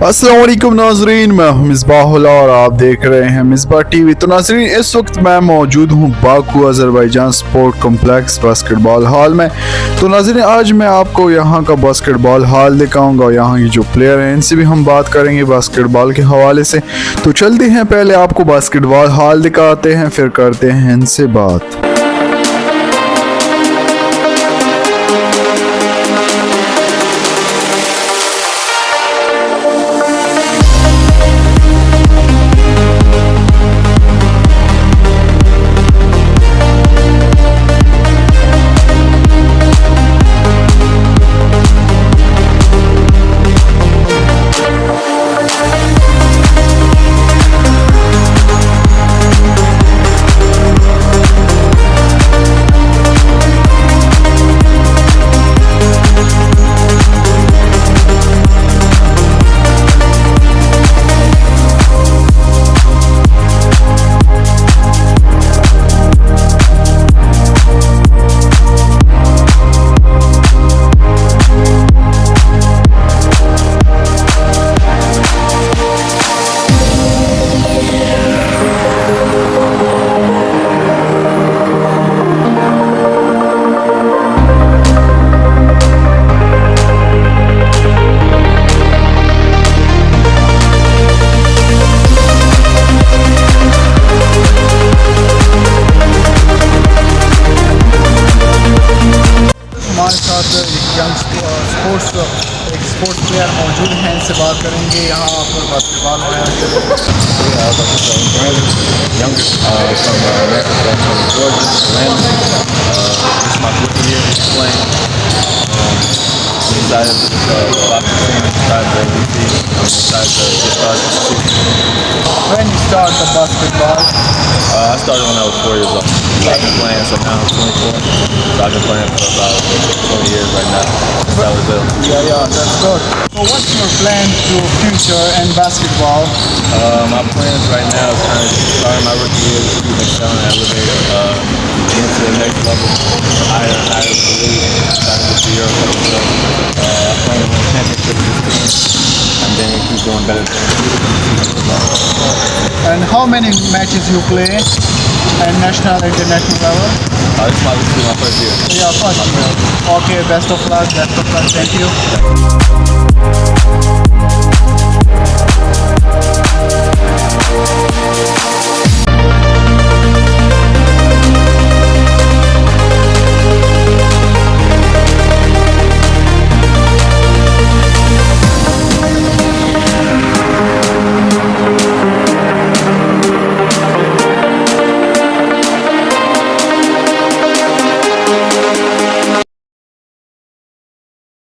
अस्सलाम वालेकुम नाजरीन, मैं हूं मصباح और आप देख रहे हैं मिसबा टीवी। तो नाजरीन, इस वक्त मैं मौजूद हूं Baku Azerbaijan sport complex basketball hall में। तो नाजरीन, आज मैं आपको यहां का बास्केटबॉल हॉल दिखाऊंगा। यहां के जो प्लेयर हैं इनसे भी हम बात करेंगे बास्केटबॉल के हवाले से। तो चलते हैं, पहले आपको बास्केटबॉल हॉल दिखाते हैं, फिर करते हैं इनसे बात। हमारे साथ एक स्पोर्ट्स प्लेयर मौजूद हैं, इनसे बात करेंगे। यहाँ पर बास्केटबॉल हो रहा है। When you start the basketball? I started when I was 4 years old. I've been playing, so now I'm 24. So I've been playing for about 20 years right now. That was it. Yeah, that's good. So what's your plan to future in basketball? My plans right now is kind of starting my rookie year, just keep excelling, elevating, getting to the next level. I believe starting this year, I'm playing for a championship with this team, and then keep doing better things. And how many matches you play at national, international level? This might be my first year. Yeah, first year. Okay, best of luck. Thank you.